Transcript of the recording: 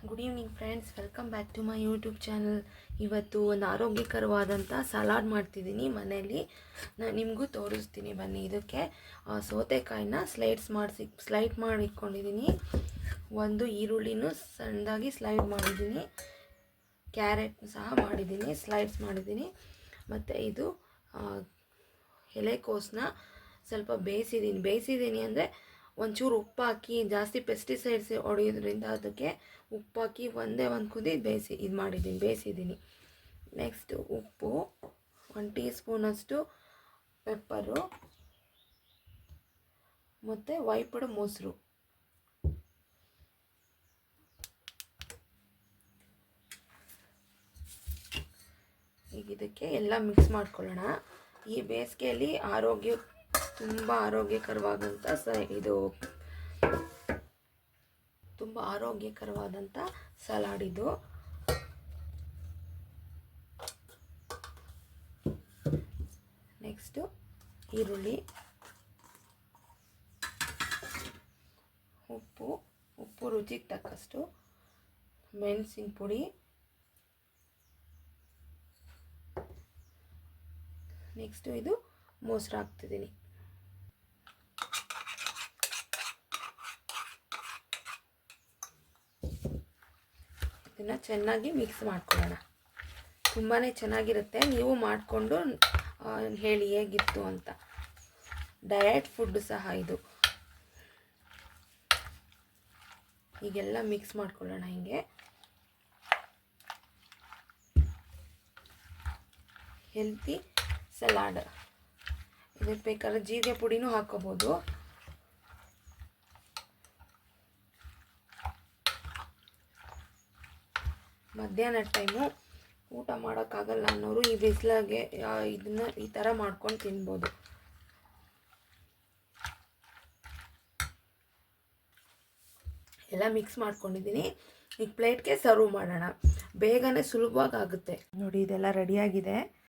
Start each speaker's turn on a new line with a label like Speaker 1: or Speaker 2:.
Speaker 1: Good evening friends, welcome back to my YouTube channel. ಇವತ್ತು ಒಂದು ಆರೋಗ್ಯಕರವಾದಂಥ salad ಮಾಡ್ತಿದ್ದೀನಿ ಮನೆಯಲ್ಲಿ. ನಾನು ನಿಮಗೂ ತೋರಿಸ್ತೀನಿ ಬನ್ನಿ. ಇದಕ್ಕೆ ಸೌತೆಕಾಯಿನ ಸ್ಲೈಡ್ ಮಾಡಿ ಇಟ್ಕೊಂಡಿದ್ದೀನಿ. ಒಂದು ಈರುಳ್ಳಿನೂ ಸಣ್ಣದಾಗಿ ಸ್ಲೈಡ್ ಮಾಡಿದ್ದೀನಿ. ಕ್ಯಾರೆಟ್ ಸಹ ಸ್ಲೈಡ್ಸ್ ಮಾಡಿದ್ದೀನಿ. ಮತ್ತು ಇದು ಎಲೆಕೋಸನ್ನ ಸ್ವಲ್ಪ ಬೇಯಿಸಿದ್ದೀನಿ ಅಂದರೆ ಒಂಚೂರು ಉಪ್ಪು ಹಾಕಿ, ಜಾಸ್ತಿ ಪೆಸ್ಟಿಸೈಡ್ಸ್ ಹೊಡೆಯೋದ್ರಿಂದ ಅದಕ್ಕೆ ಉಪ್ಪು ಹಾಕಿ ಒಂದೇ ಒಂದು ಕುದಿ ಬೇಯಿಸಿದ್ದೀನಿ. ನೆಕ್ಸ್ಟು ಉಪ್ಪು, 1 ಟೀ ಸ್ಪೂನಷ್ಟು ಪೆಪ್ಪರು ಮತ್ತು ವೈಪಡು ಮೊಸರು. ಈಗ ಇದಕ್ಕೆ ಎಲ್ಲ ಮಿಕ್ಸ್ ಮಾಡ್ಕೊಳ್ಳೋಣ. ಈ ಬೇಸಿಗೆಯಲ್ಲಿ ತುಂಬ ಆರೋಗ್ಯಕರವಾದಂಥ ಸಲಾಡ್ ಇದು. ನೆಕ್ಸ್ಟು ಈರುಳ್ಳಿ, ಉಪ್ಪು ರುಚಿಗೆ ತಕ್ಕಷ್ಟು, ಮೆಣಸಿನ ಪುಡಿ, ನೆಕ್ಸ್ಟು ಇದು ಮೊಸರು ಹಾಕ್ತಿದ್ದೀನಿ. ಇದನ್ನು ಚೆನ್ನಾಗಿ ಮಿಕ್ಸ್ ಮಾಡ್ಕೊಳ್ಳೋಣ. ತುಂಬಾ ಚೆನ್ನಾಗಿರುತ್ತೆ. ನೀವು ಮಾಡಿಕೊಂಡು ಹೇಳಿ ಹೇಗಿತ್ತು ಅಂತ. ಡಯಟ್ ಫುಡ್ ಸಹ ಇದು. ಹೀಗೆಲ್ಲ ಮಿಕ್ಸ್ ಮಾಡ್ಕೊಳ್ಳೋಣ. ಹಿಂಗೆ ಹೆಲ್ತಿ ಸಲಾಡ್. ಇದಕ್ಕೆ ಬೇಕಾದ್ರೆ ಜೀರಿಗೆ ಪುಡಿನೂ ಹಾಕೋಬೋದು. ಮಧ್ಯಾಹ್ನ ಟೈಮು ಊಟ ಮಾಡೋಕ್ಕಾಗಲ್ಲ ಅನ್ನೋರು ಈ ಬಿಸಿಲಾಗೆ ಇದನ್ನು ಈ ಥರ ಮಾಡ್ಕೊಂಡು ತಿನ್ಬೋದು. ಎಲ್ಲ ಮಿಕ್ಸ್ ಮಾಡ್ಕೊಂಡಿದ್ದೀನಿ. ಈಗ ಪ್ಲೇಟ್ಗೆ ಸರ್ವ್ ಮಾಡೋಣ. ಬೇಗನೆ ಸುಲಭವಾಗಿ ಆಗುತ್ತೆ. ನೋಡಿ, ಇದೆಲ್ಲ ರೆಡಿಯಾಗಿದೆ.